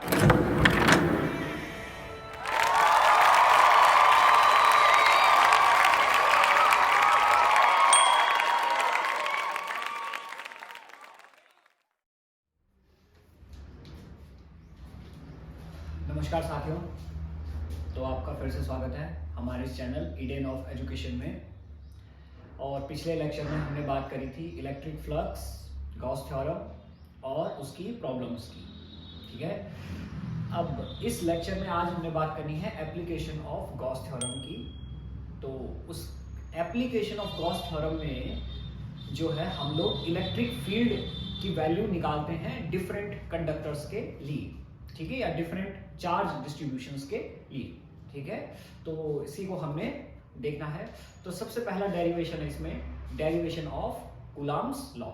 नमस्कार साथियों, तो आपका फिर से स्वागत है हमारे इस चैनल ईडन ऑफ एजुकेशन में। और पिछले लेक्चर में हमने बात करी थी इलेक्ट्रिक फ्लक्स, गॉस थ्योरम और उसकी प्रॉब्लम्स की। ठीक है, अब इस लेक्चर में आज हमने बात करनी है एप्लीकेशन ऑफ गॉस थ्योरम की। तो उस एप्लीकेशन ऑफ गॉस थ्योरम में जो है हम लोग इलेक्ट्रिक फील्ड की वैल्यू निकालते हैं डिफरेंट कंडक्टर्स के लिए, ठीक है, या डिफरेंट चार्ज डिस्ट्रीब्यूशंस के लिए। ठीक है, तो इसी को हमने देखना है। तो सबसे पहला डेरिवेशन है इसमें, डेरिवेशन ऑफ कूलम्ब्स लॉ।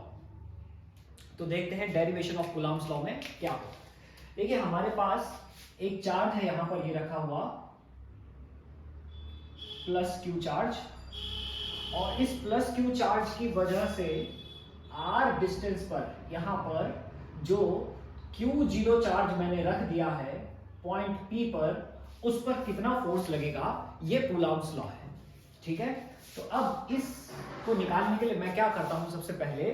तो देखते हैं डेरिवेशन ऑफ कूलम्ब्स लॉ में क्या हो। देखिए हमारे पास एक चार्ज है यहां पर ये रखा हुआ प्लस क्यू चार्ज, और इस प्लस क्यू चार्ज की वजह से आर डिस्टेंस पर यहां पर जो Q0 चार्ज मैंने रख दिया है पॉइंट P पर, उस पर कितना फोर्स लगेगा, ये कूलम्ब्स लॉ है। ठीक है, तो अब इसको निकालने के लिए मैं क्या करता हूं, सबसे पहले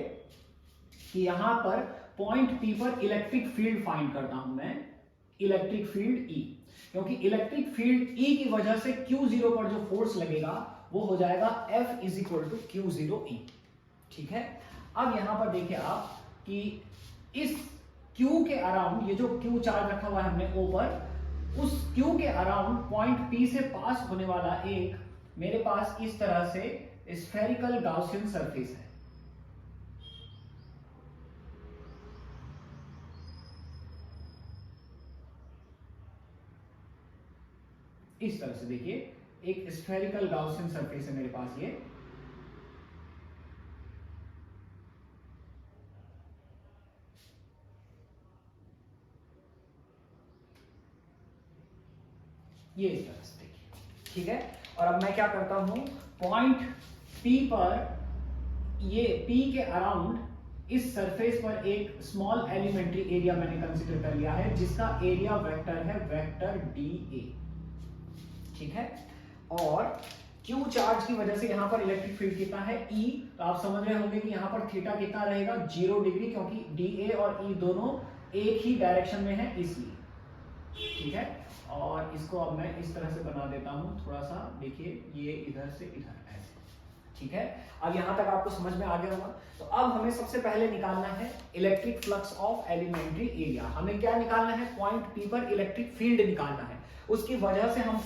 कि यहां पर पॉइंट P पर इलेक्ट्रिक फील्ड फाइंड करता हूं मैं, इलेक्ट्रिक फील्ड E, क्योंकि इलेक्ट्रिक फील्ड E की वजह से Q0 पर जो फोर्स लगेगा वो हो जाएगा F = Q0E। ठीक है, अब यहां पर देखिए आप कि इस Q के अराउंड, ये जो Q चार्ज रखा हुआ है हमने O पर, उस Q के अराउंड पॉइंट P से पास होने वाला एक मेरे पास इस तरह से स्फेरिकल गाउसियन सरफेस है। इस तरह से देखिए एक स्फेरिकल गाउसियन सरफेस है मेरे पास ये इस तरह से देखिए। ठीक है, और अब मैं क्या करता हूं, पॉइंट P पर, ये P के अराउंड इस सरफेस पर एक स्मॉल एलिमेंट्री एरिया मैंने कंसीडर कर लिया है, जिसका एरिया वेक्टर है वेक्टर dA। ठीक है, और Q चार्ज की वजह से यहां पर इलेक्ट्रिक फील्ड कितना है, E। तो आप समझ रहे होंगे कि यहां पर थीटा कितना रहेगा, 0 डिग्री, क्योंकि dA और E दोनों एक ही डायरेक्शन में है इसलिए। ठीक है, और इसको अब मैं इस तरह से बना देता हूं थोड़ा सा, देखिए ये इधर से इधर ऐसे। ठीक है, अब यहां तक आपको समझ में आ गया होगा। तो अब हमें सबसे पहले निकालना है electric flux of elementary area. हमें क्या निकालना है, पॉइंट P पर इलेक्ट्रिक फील्ड निकालना है, उसकी वजह से हम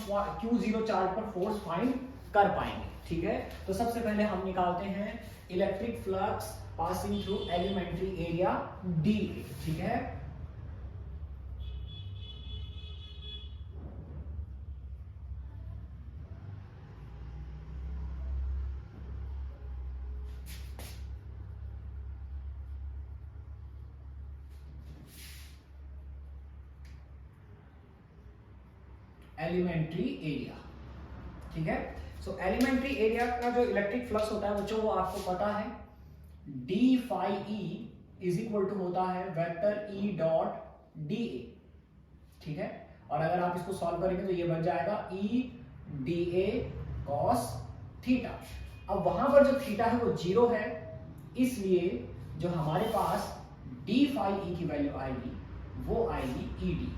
Q0 चार्ज पर फोर्स फाइंड कर पाएंगे। ठीक है, तो सबसे पहले हम निकालते हैं electric flux passing through elementary area dA। ठीक है, एलिमेंट्री एरिया। ठीक है, सो एलिमेंट्री एरिया का जो इलेक्ट्रिक फ्लक्स होता है बच्चों, वो आपको पता है, d phi E = होता है वेक्टर E डॉट dA। ठीक है, और अगर आप इसको सॉल्व करेंगे तो ये बन जाएगा E dA cos थीटा। अब वहां पर जो थीटा है वो 0 है, इसलिए जो हमारे पास d phi E की वैल्यू आएगी वो आएगी ED।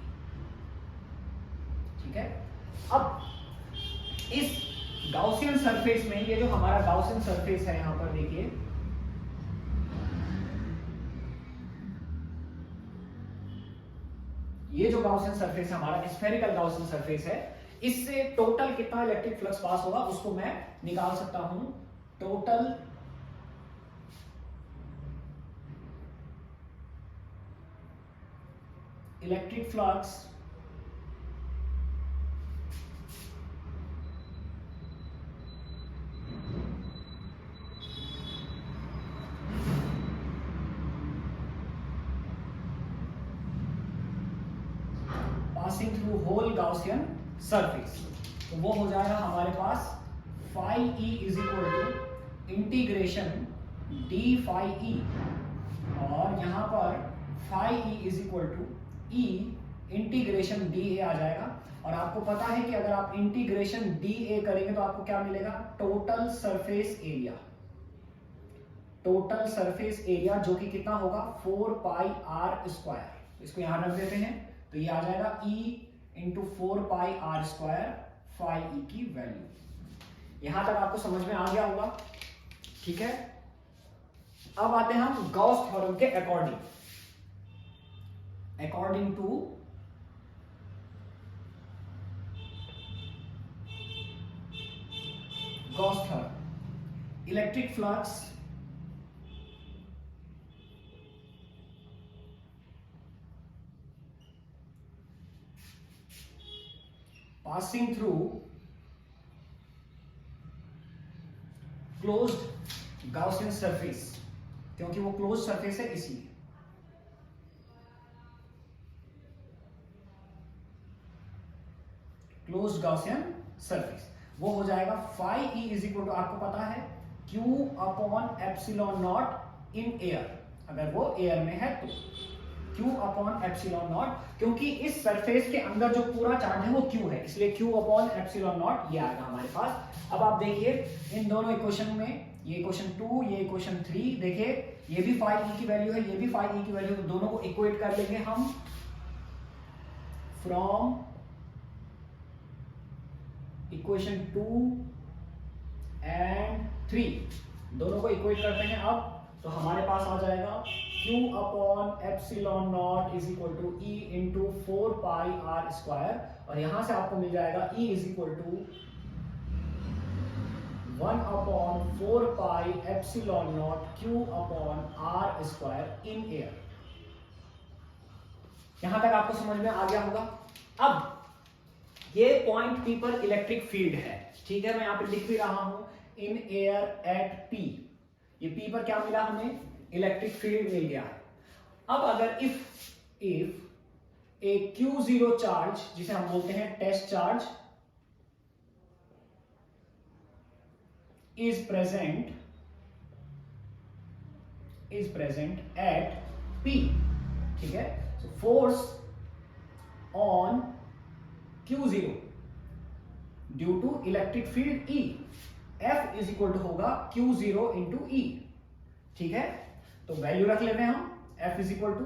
ठीक है, अब इस गाउसियन सरफेस में, ये जो हमारा गाउसियन सरफेस है यहां पर देखिए, ये जो गाउसियन सरफेस है हमारा, स्फेरिकल गाउसियन सरफेस है, इससे टोटल कितना इलेक्ट्रिक फ्लक्स पास होगा उसको मैं निकाल सकता हूं। Total electric flux passing through whole Gaussian surface, तो वो हो जाएगा हमारे पास phi E = integration d phi E, और यहां पर phi E = E integration D A आ जाएगा। और आपको पता है कि अगर आप इंटीग्रेशन डी ए करेंगे तो आपको क्या मिलेगा, total surface area. Total surface area जो कि कितना होगा 4 पाई आर स्क्वायर। इसको यहां रख देते हैं तो ये आ जाएगा E into 4 pi R square phi E की वैल्यू। यहां तक आपको समझ में आ गया होगा, ठीक है। अब आते हैं हम गॉस थ्योरम के according. According to Gauss theorem, electric flux passing through closed Gaussian surface, क्योंकि वो क्लोज सरफेस है इसलिए। क्लोज्ड गॉसियन सरफेस वो हो जाएगा phi E is equal to, आपको पता है Q upon epsilon naught in air, अगर वो एयर में है तो Q अपॉन एप्सिलॉन नॉट, क्योंकि इस सरफेस के अंदर जो पूरा चार्ज है वो Q है, इसलिए Q अपॉन एप्सिलॉन नॉट ये आएगा हमारे पास। अब आप देखिए इन दोनों इक्वेशन में, ये इक्वेशन 2 ये इक्वेशन 3, देखिए ये भी फाई ई की वैल्यू है, ये भी फाई ई की वैल्यू, तो दोनों को इक्वेट कर लेंगे हम फ्रॉम इक्वेशन 2 एंड 3, दोनों को इक्वेट करते हैं अब, तो हमारे पास आ जाएगा Q upon epsilon naught is equal to E into 4 pi R square, और यहां से आपको मिल जाएगा E is equal to 1 upon 4 pi epsilon naught Q upon R square in air. यहां तक आपको समझ में आ गया होगा। अब ये पॉइंट P पर इलेक्ट्रिक फील्ड है, ठीक है, मैं यहां पे लिख भी रहा हूं इन एयर एट P। ये P पर क्या मिला हमें, इलेक्ट्रिक फील्ड मिल गया है। अब अगर इफ ए Q0 चार्ज, जिसे हम बोलते हैं test charge, is present at P, ठीक है, so force on Q0 due to electric field E, F is equal to होगा Q0 into E, ठीक है। तो वैल्यू रख लेते हैं हम, F is equal to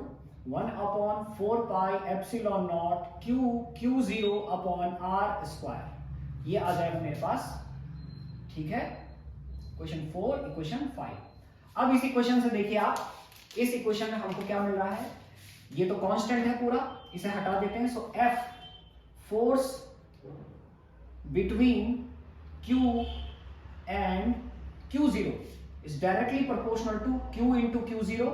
1 upon 4 pi epsilon naught Q0 upon R square, ये आ जाएगा मेरे पास, ठीक है। Question 4 equation 5। अब इस इक्वेशन से देखिए आप, इस इक्वेशन में हमको क्या मिल रहा है, ये तो कांस्टेंट है पूरा, इसे हटा देते हैं। सो F force between Q and Q0 is directly proportional to Q into Q0,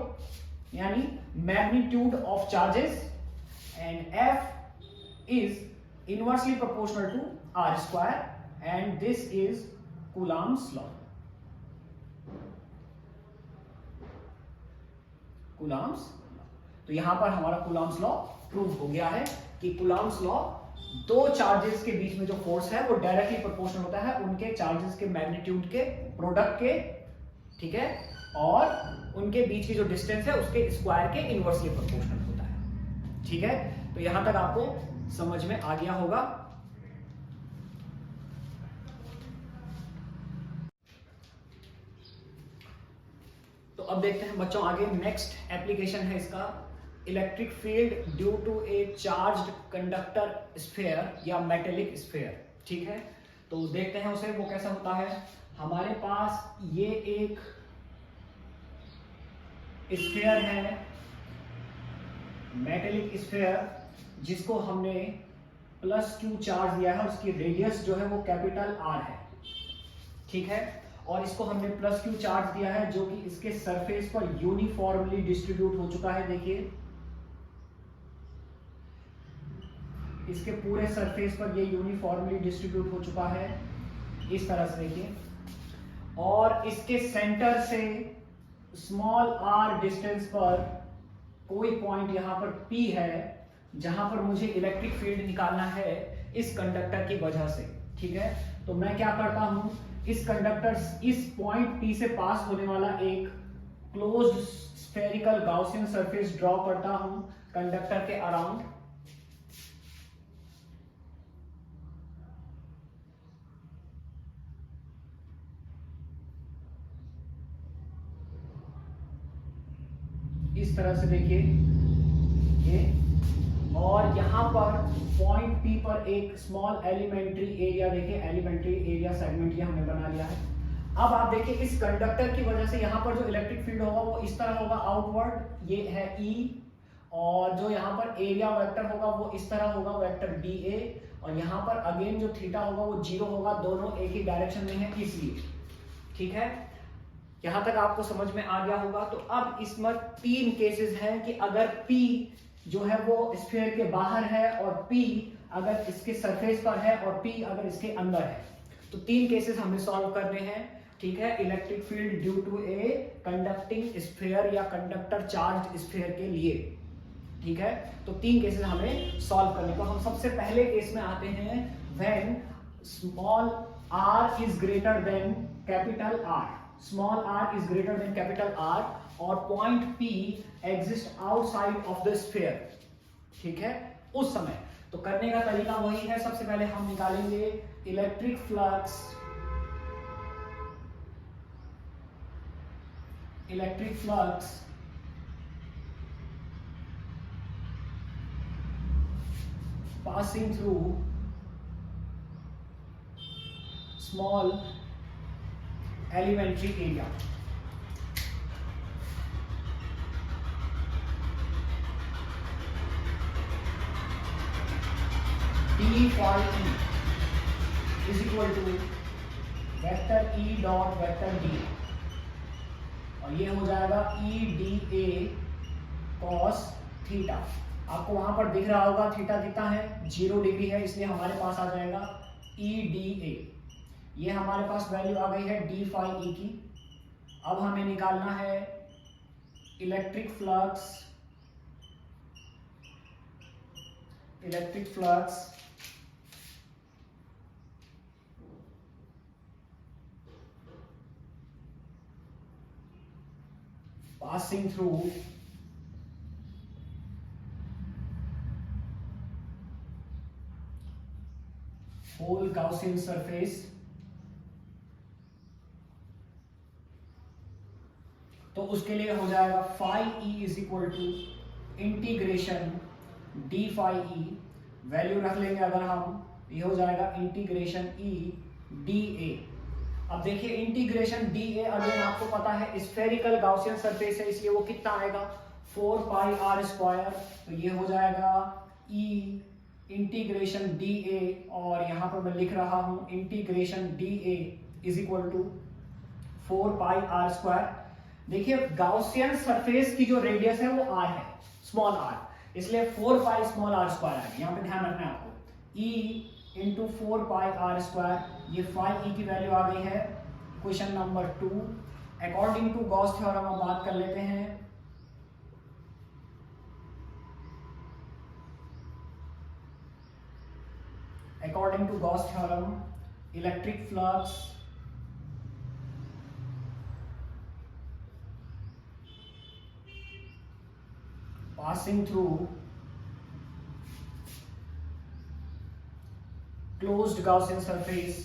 यानी magnitude of charges, and F is inversely proportional to R square, and this is Coulomb's law. Coulomb's law, तो यहां पर हमारा Coulomb's law prove हो गया है कि Coulomb's law दो चार्जेस के बीच में जो फोर्स है वो डायरेक्टली प्रोपोर्शनल होता है उनके चार्जेस के मैग्नीट्यूड के प्रोडक्ट के, ठीक है, और उनके बीच की जो डिस्टेंस है उसके स्क्वायर के इनवर्सली प्रोपोर्शनल होता है, ठीक है। तो यहां तक आपको समझ में आ गया होगा। तो अब देखते हैं बच्चों आगे, नेक्स्ट एप्लीकेशन है इसका, electric field due to a charged conductor sphere या मेटेलिक स्फीयर, ठीक है। तो देखते हैं उसे, वो कैसा होता है। हमारे पास ये एक स्फीयर है, मेटेलिक स्फीयर, जिसको हमने +Q चार्ज दिया है, उसकी रेडियस जो है वो कैपिटल R है, ठीक है, और इसको हमने +Q चार्ज दिया है जो कि इसके सरफेस पर यूनिफॉर्मली डिस्ट्रीब्यूट हो चुका है। देखिए इसके पूरे सरफेस पर ये यूनिफॉर्मली डिस्ट्रीब्यूट हो चुका है इस तरह से, देखिए, और इसके सेंटर से स्मॉल r डिस्टेंस पर कोई पॉइंट यहां पर P है जहां पर मुझे इलेक्ट्रिक फील्ड निकालना है इस कंडक्टर की वजह से, ठीक है। तो मैं क्या करता हूं, इस कंडक्टर, इस पॉइंट P से पास होने वाला एक closed spherical Gaussian surface draw करता हूं कंडक्टर के अराउंड, इस तरह से देखिए ये, और यहाँ पर पॉइंट पी पर एक स्मॉल एलिमेंट्री एरिया, देखिए एलिमेंट्री एरिया सेगमेंट ये हमने बना लिया है। अब आप देखिए इस कंडक्टर की वजह से यहाँ पर जो इलेक्ट्रिक फील्ड होगा वो इस तरह होगा आउटवर्ड, ये है E, और जो यहाँ पर एरिया वेक्टर होगा वो इस तरह होगा वेक्टर DA, और यहाँ पर अगेन जो थीटा होगा वो 0 होगा, दोनों एक ही डायरेक्शन में है इसलिए। ठीक है, यहाँ तक आपको समझ में आ गया होगा। तो अब इसमें 3 केसेस हैं कि अगर P जो है वो स्फीयर के बाहर है और P अगर इसके सरफेस पर है और P अगर इसके अंदर है, तो 3 केसेस हमें सॉल्व करने हैं। ठीक है, electric field due to a conducting sphere या कंडक्टर चार्ज स्फीयर के लिए। ठीक है, तो 3 केसेस हमें सॉल्व करने को। हम सबसे पहले केस में आते हैं when small r is greater than capital R, small r is greater than capital R और point P exist outside of the sphere. ठीक है, उस समय तो करने का तरीका वही है। सबसे पहले हम निकालेंगे electric flux, passing through small elementary area. d phi e is equal to vector E dot vector d, और ये हो जाएगा E dA cos थीटा। आपको वहां पर दिख रहा होगा थीटा कितना है, 0 डिग्री है, इसलिए हमारे पास आ जाएगा E dA। ये हमारे पास वैल्यू आ गई है d phi e की। अब हमें निकालना है electric flux passing through whole Gaussian surface। तो उसके लिए हो जाएगा phi e is equal to integration d phi e, value रख लेंगे अगर हम, ये हो जाएगा इंटीग्रेशन E dA। अब देखिए इंटीग्रेशन dA अगेन आपको पता है स्फेरिकल गाउसियन सरफेस है, इसलिए वो कितना आएगा 4 पाई r स्क्वायर। तो ये हो जाएगा E इंटीग्रेशन dA, और यहां पर मैं लिख रहा हूं integration dA is equal to 4 pi r square. देखिए गाउसियन सरफेस की जो रेडियस है वो r है, स्मॉल r, इसलिए 4 पाई स्मॉल r स्क्वायर है। यहां पे ध्यान रखना है आपको, E into 4 pi r square, ये phi e की वैल्यू आ गई है question number 2। According to Gauss theorem हम बात कर लेते हैं। According to Gauss theorem electric flux passing through closed Gaussian surface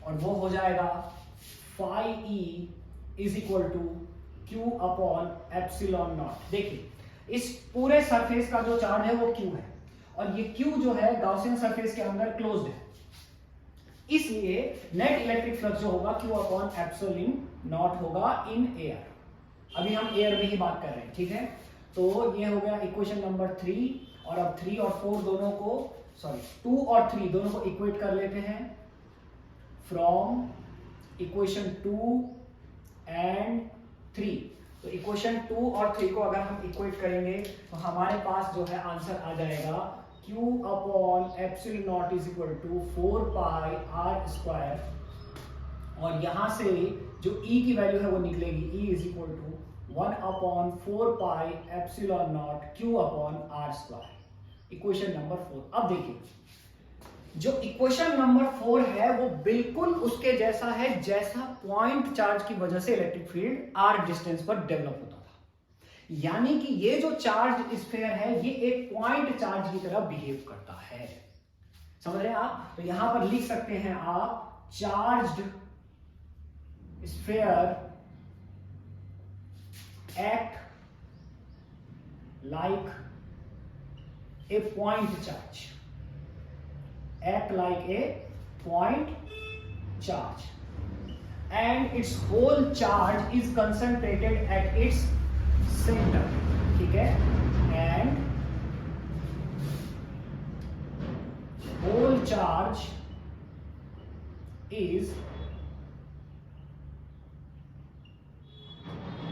और वो हो जाएगा phi e is equal to q upon epsilon naught. देखिए इस पूरे सरफेस का जो चार्ज है वो q है, और ये q जो है गाउसियन सरफेस के अंदर क्लोज्ड है, इसलिए नेट इलेक्ट्रिक फ्लक्स जो होगा q अपॉन एप्सिलॉन नॉट होगा इन एयर। अभी हम एयर में ही बात कर रहे हैं। ठीक है, तो ये हो गया इक्वेशन नंबर 3, और अब 3 और 4 दोनों को, सॉरी 2 और 3 दोनों को इक्वेट कर लेते हैं। फ्रॉम इक्वेशन 2 एंड 3, तो इक्वेशन 2 और 3 को अगर हम इक्वेट करेंगे तो हमारे पास जो है आंसर आ जाएगा q upon epsilon naught is equal to 4 pi r square, और यहां से जो E की वैल्यू है वो निकलेगी E is equal to 1 upon 4 pi epsilon naught q upon r square. Equation number 4। अब देखिए जो इक्वेशन नंबर 4 है वो बिल्कुल उसके जैसा है जैसा पॉइंट चार्ज की वजह से इलेक्ट्रिक फील्ड r डिस्टेंस पर डेवलप होता था। यानी कि ये जो चार्ज स्फीयर है ये एक पॉइंट चार्ज की तरह बिहेव करता है। समझ रहे हैं आप? तो यहां पर लिख सकते हैं आप charged sphere act like a point charge, act like a point charge, and its whole charge is concentrated at its center. ठीक है, and whole charge is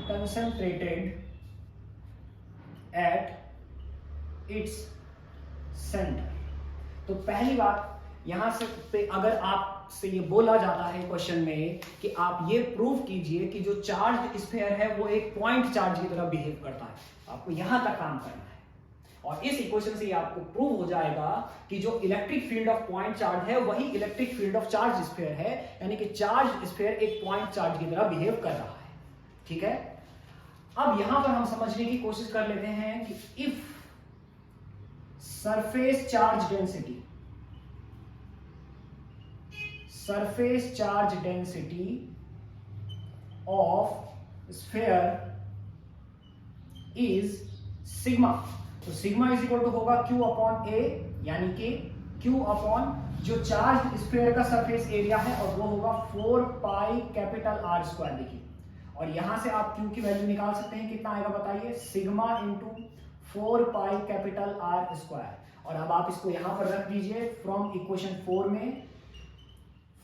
concentrated at its center. तो पहली बात यहां से अगर आपसे ये बोला जाता है क्वेश्चन में कि आप ये प्रूव कीजिए कि जो चार्ज स्फीयर है वो एक पॉइंट चार्ज की तरह बिहेव करता है, आपको यहां तक काम करना है। और इस इक्वेशन से आपको प्रूव हो जाएगा कि जो electric field of point charge है वही electric field of charge sphere है, यानी कि चार्ज स्फीयर एक पॉइंट चार्ज की तरह बिहेव कर रहा है। ठीक है, अब यहां पर हम समझने की कोशिश कर लेते हैं कि if surface charge density of sphere is sigma, तो सिग्मा इज इक्वल टू होगा Q अपॉन A, यानी कि Q अपॉन जो चार्ज स्फीयर का सरफेस एरिया है और वो होगा 4 पाई कैपिटल R स्क्वायर। देखिए, और यहां से आप Q की वैल्यू निकाल सकते हैं, कितना आएगा बताइए, sigma into 4 pi capital R square. और अब आप इसको यहां पर रख दीजिए फ्रॉम इक्वेशन 4 में,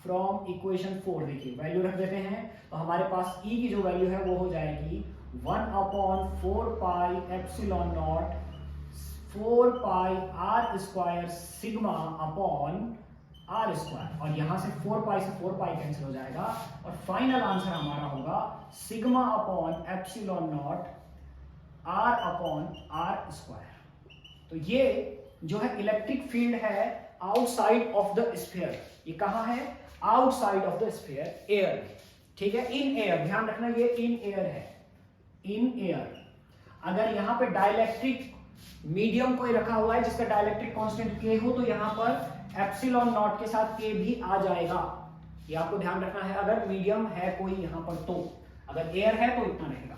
फ्रॉम इक्वेशन 4 देखिए वैल्यू रख देते हैं, तो हमारे पास E की जो वैल्यू है वो हो जाएगी 1 upon 4 pi epsilon not 4 pi R square sigma upon R square, और यहां से 4 पाई से 4 पाई कैंसिल हो जाएगा, और फाइनल आंसर हमारा होगा sigma upon epsilon not R upon R square. तो ये जो है इलेक्ट्रिक फील्ड है आउटसाइड ऑफ द स्फीयर, ये कहां है, outside of the sphere, air. ठीक है, इन एयर, ध्यान रखना ये इन एयर है, इन एयर। अगर यहां पे डाइलेक्ट्रिक मीडियम कोई रखा हुआ है जिसका डाइलेक्ट्रिक कांस्टेंट के हो, तो यहां पर एप्सिलॉन नॉट के साथ के भी आ जाएगा, ये आपको ध्यान रखना है। अगर मीडियम है कोई यहां पर, तो अगर एयर है तो इतना रहेगा।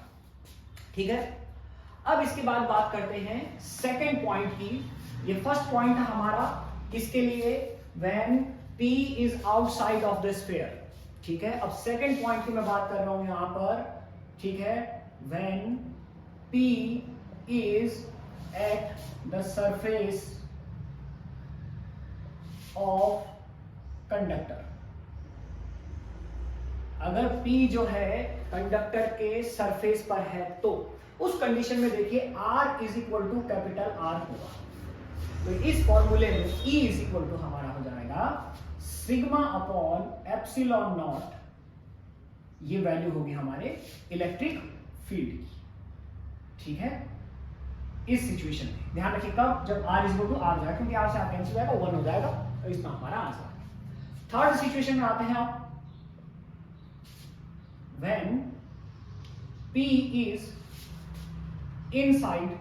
ठीक है, अब इसके बाद बात करते हैं सेकेंड पॉइंट की। ये फर्स्ट पॉइंट है हमारा इसके लिए when P is outside of the sphere. ठीक है, अब सेकेंड पॉइंट की मैं बात कर रहा हूं यहां पर। ठीक है, when P is at the surface of conductor. अगर P जो है कंडक्टर के सरफेस पर है तो उस कंडीशन में देखिए R is equal to capital R होगा। तो इस फॉर्मूले में E इज इक्वल टू हमारा हो जाएगा सिग्मा अपॉन एप्सिलॉन नॉट, ये वैल्यू होगी हमारे इलेक्ट्रिक फील्ड की। ठीक है, इस सिचुएशन में ध्यान रखिए कब, जब R is equal to R जाएगा, क्योंकि R से R कैंसिल हो जाएगा, 1 हो जाएगा, तो इसमें हमारा आंसर है। थर्ड सिचुएशन में आते हैं आप, when P is inside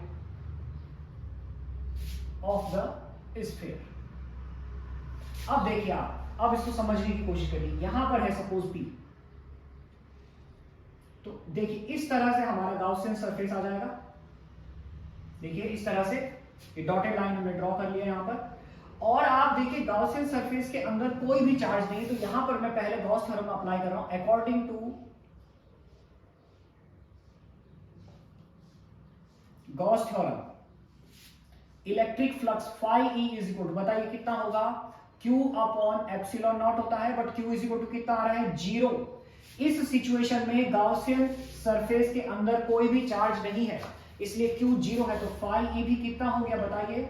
of the sphere। अब देखिए आप, अब इसको समझने की कोशिश करिए। यहां पर है सपोज P, तो देखिए इस तरह से हमारा गाउसियन सरफेस आ जाएगा। देखिए इस तरह से ये डॉटेड लाइन हमने ड्रॉ कर लिया यहां पर, और आप देखिए गाउसियन सरफेस के अंदर कोई भी चार्ज नहीं, तो यहां पर मैं पहले गॉस थ्योरम अप्लाई कर रहा हूं। According to Gauss theorem electric flux phi E is equal to, बताइए कितना होगा, Q अपॉन एप्सिलॉन नॉट होता है, but Q is equal to कितना आ रहा है, 0। इस सिचुएशन में गाउसियन सरफेस के अंदर कोई भी चार्ज नहीं है, इसलिए Q 0 है, तो फाई E भी कितना हो गया बताइए,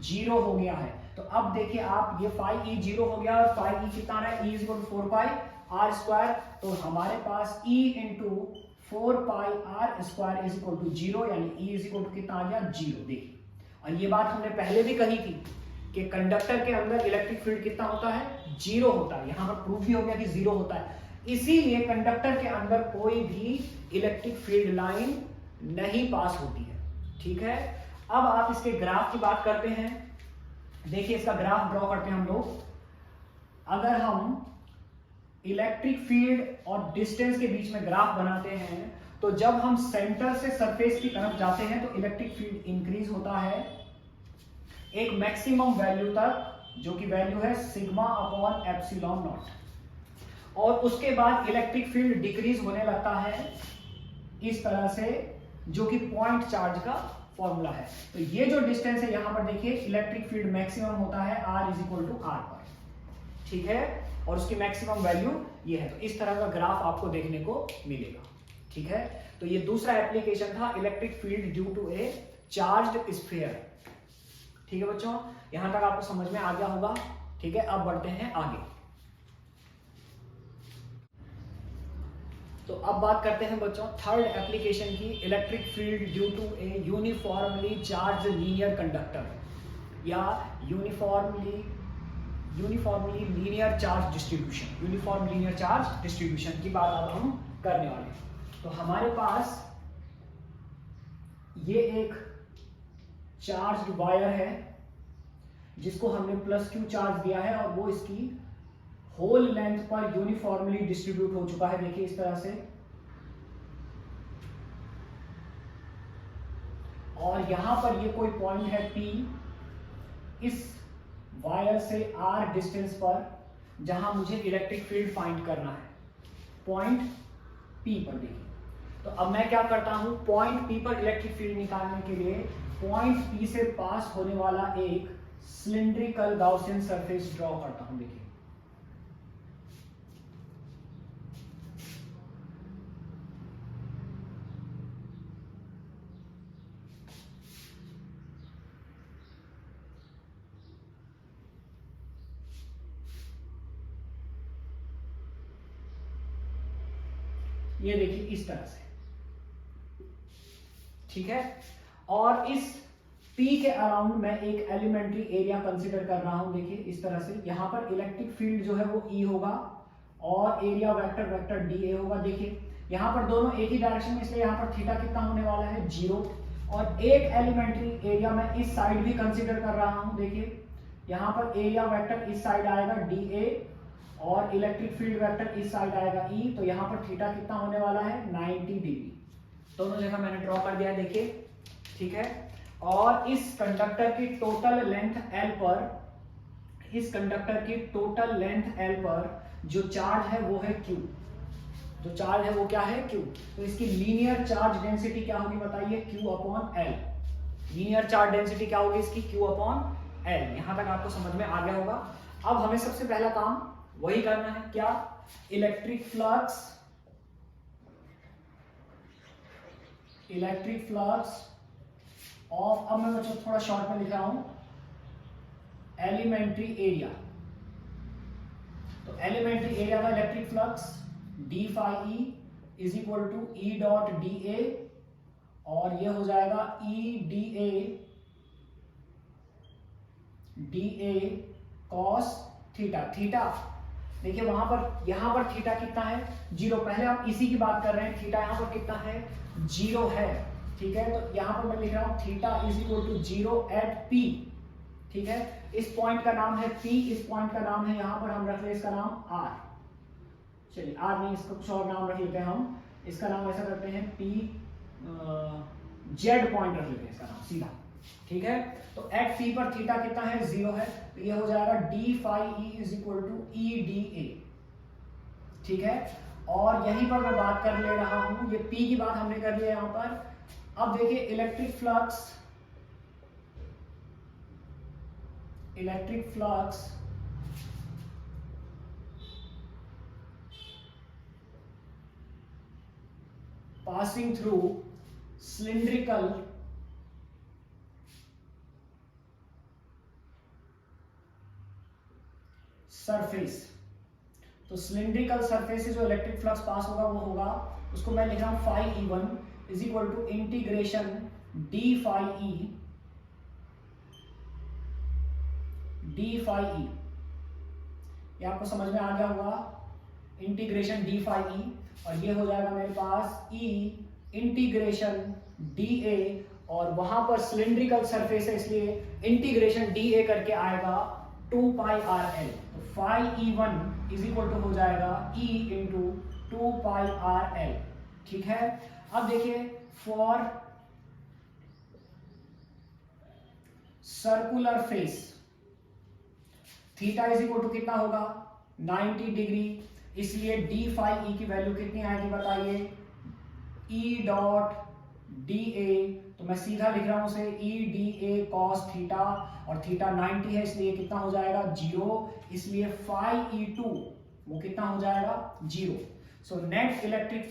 0 हो गया है। तो अब देखिए आप, ये फाई E 0 हो गया, और फाई E कितना आ रहा है, E is equal to 4 pi R square, तो हमारे पास E into 4 pi R square is equal to 0, यानी E इज इक्वल टू कितना आ गया, 0। देखिए, और ये बात हमने पहले भी कही थी कि कंडक्टर के अंदर इलेक्ट्रिक फील्ड कितना होता है, 0 होता है। यहां पर प्रूफ भी हो गया कि 0 होता है, इसीलिए कंडक्टर के अंदर कोई भी इलेक्ट्रिक फील्ड लाइन नहीं पास होती है। ठीक है, अब आप इसके ग्राफ की बात करते हैं। देखिए इसका ग्राफ ड्रॉ करते हैं हम लोग। अगर हम इलेक्ट्रिक फील्ड और डिस्टेंस के बीच में ग्राफ बनाते हैं तो जब हम सेंटर से सरफेस की तरफ जाते हैं तो इलेक्ट्रिक फील्ड इंक्रीज होता है एक मैक्सिमम वैल्यू तक, जो कि वैल्यू है सिग्मा अपॉन एप्सिलॉन नॉट, और उसके बाद इलेक्ट्रिक फील्ड डिक्रीज होने लगता है इस तरह से, जो कि पॉइंट चार्ज का फॉर्मूला है। तो ये जो डिस्टेंस है यहां पर देखिए इलेक्ट्रिक फील्ड मैक्सिमम होता है r is equal to R पर, ठीक है, और उसकी मैक्सिमम वैल्यू ये है। तो इस तरह का ग्राफ आपको देखने को मिलेगा, ठीक है। तो ये दूसरा एप्लीकेशन था electric field due to a charged sphere, ठीक है बच्चों, यहां तक आपको समझ में आ गया होगा, ठीक है। अब बढ़ते हैं आगे। तो अब बात करते हैं बच्चों थर्ड एप्लीकेशन की, electric field due to a uniformly charge linear conductor या uniformly linear charge distribution, uniform linear charge distribution की बात अब हम करने वाले हैं। तो हमारे पास ये एक चार्ज वायर है जिसको हमने प्लस क्यू चार्ज दिया है और वो इसकी होल लेंथ पर यूनिफॉर्मली डिस्ट्रीब्यूट हो चुका है, देखिए इस तरह से। और यहां पर ये कोई पॉइंट है P इस वायर से R डिस्टेंस पर, जहां मुझे इलेक्ट्रिक फील्ड फाइंड करना है, पॉइंट P पर देखिए। तो अब मैं क्या करता हूं, पॉइंट P पर इलेक्ट्रिक फील्ड निकालने के लिए पॉइंट P से पास होने वाला एक सिलिंड्रिकल गाउसियन सरफेस ड्रॉ करता हूं, देखिए। ये देखिए इस तरह से, ठीक है। और इस P के अराउंड मैं एक एलिमेंट्री एरिया कंसीडर कर रहा हूं, देखिए इस तरह से। यहां पर इलेक्ट्रिक फील्ड जो है वो E होगा और एरिया वेक्टर वेक्टर dA होगा, देखिए यहां पर दोनों एक ही डायरेक्शन में, इसलिए यहां पर थीटा कितना होने वाला है 0। और एक एलिमेंट्री एरिया मैं इस साइड भी कंसीडर कर रहा हूं, देखिए यहां पर एरिया वेक्टर इस साइड आएगा dA और इलेक्ट्रिक फील्ड वेक्टर इस साइड आएगा E। तो यहां पर थीटा कितना होने वाला है 90 डिग्री, दोनों जगह मैंने ड्रॉ कर दिया है, देखिए, ठीक है। और इस कंडक्टर की टोटल लेंथ L पर, इस कंडक्टर की टोटल लेंथ L पर जो चार्ज है वो है Q, जो चार्ज है वो क्या है Q। तो इसकी लीनियर चार्ज डेंसिटी क्या होगी बताइए, Q upon L। Linear charge density क्या होगी इसकी, Q अपॉन L। यहां तक आपको समझ में आ गया होगा। अब हमें सबसे पहला काम वही करना है, क्या, इलेक्ट्रिक फ्लक्स ऑफ, अब मैं बच्चों थोड़ा शॉर्ट में लिख रहा हूं, एलिमेंट्री एरिया। तो एलिमेंट्री एरिया का electric flux d phi E is equal to E dot d A, और ये हो जाएगा E d A cos theta. Theta देखिए वहां पर, यहां पर थीटा कितना है 0, पहले हम इसी की बात कर रहे हैं, थीटा यहां पर कितना है 0 है, ठीक है। तो यहां पर मैं लिख रहा हूं theta is equal to 0 at P, ठीक है। इस पॉइंट का नाम है P, इस पॉइंट का नाम है, यहां पर हम रख ले इसका नाम R, चलिए R नहीं, इसका कुछ और नाम रख लेते हैं हम, इसका नाम ऐसा करते हैं P Z पॉइंट रख लेते हैं इसका नाम सीधा, ठीक है। तो एट P पर थीटा कितना है 0 है, तो ये हो जाएगा d phi E is equal to E d A, ठीक है। और यहीं पर मैं बात कर ले रहा हूं, ये P की बात हमने कर ली है यहां पर। अब देखिए electric flux passing through cylindrical surface. तो सिलिंड्रिकल सरफेस से जो इलेक्ट्रिक फ्लक्स पास होगा वो होगा, उसको मैं लिख रहा हूं phi E1 is equal to integration d phi E, ये आपको समझ में आ गया होगा, इंटीग्रेशन डी फाई ई, और ये हो जाएगा मेरे पास E इंटीग्रेशन डी ए और वहां पर सिलिंड्रिकल सरफेस है, इसलिए इंटीग्रेशन dA करके आएगा 2 पाई आर एल। तो phi E1 is equal to हो जाएगा E into 2 pi R L. ठीक है, अब देखिए for circular face theta is equal to कितना होगा 90 डिग्री, इसलिए डी फाई ई की वैल्यू कितनी आएगी बताइए, ई डॉट डी ए। तो मैं सीधा लिख रहा हूं उसे ई डी ए कॉस थीटा, और थीटा 90 है इसलिए कितना हो जाएगा 0, इसलिए फाई ई टू वो कितना हो जाएगा 0। So net electric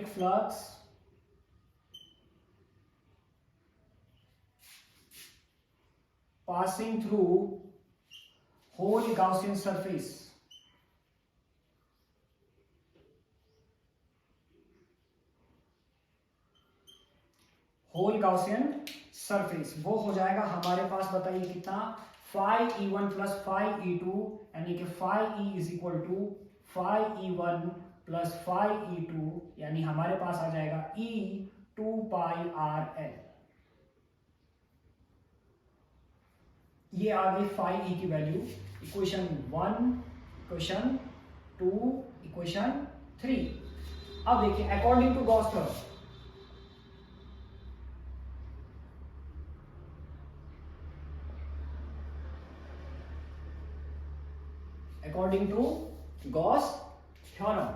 flux passing through whole Gaussian surface वो हो जाएगा हमारे पास बताइए कितना, phi E1 plus phi E2, यानी कि phi E is equal to phi E1 plus phi E2, यानी हमारे पास आ जाएगा E 2 पाई आर एल। ये आ गई फाई ई की वैल्यू, इक्वेशन 1, इक्वेशन 2, इक्वेशन 3। अब देखिए अकॉर्डिंग टू गॉस थ्योरम,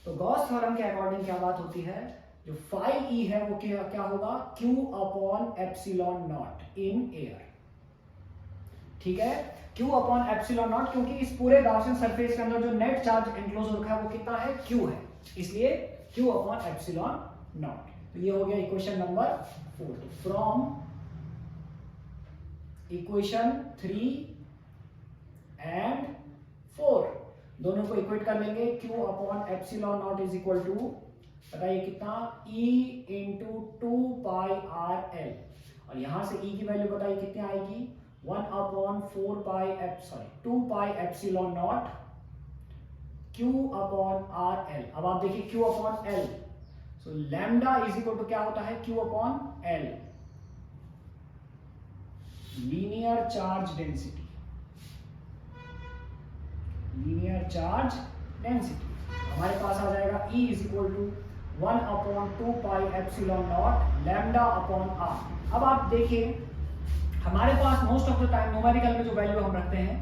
तो गॉस थ्योरम के अकॉर्डिंग क्या बात होती है, जो फाई ई है वो क्या होगा Q upon epsilon naught in air. ठीक है, Q अपॉन एप्सिलॉन नॉट, क्योंकि इस पूरे गॉसियन सरफेस के अंदर जो नेट चार्ज एनक्लोज हो रखा है वो कितना है Q है, इसलिए Q अपॉन एप्सिलॉन नॉट। तो ये हो गया equation number 4। From equation 3 and 4 दोनों को इक्वेट कर लेंगे। Q upon epsilon naught is equal to बताइए कितना, E into 2 pi R L, और यहां से E की वैल्यू बताइए कितनी आएगी, 1 upon 2 pi epsilon naught Q upon R L. अब आप देखिए Q upon L, so lambda is equal to क्या होता है Q upon L, linear charge density. हमारे पास आ जाएगा E is equal to 1 upon 2 pi epsilon naught lambda upon R. अब आप देखिए हमारे पास most of the time numerical में जो वैल्यू हम रखते हैं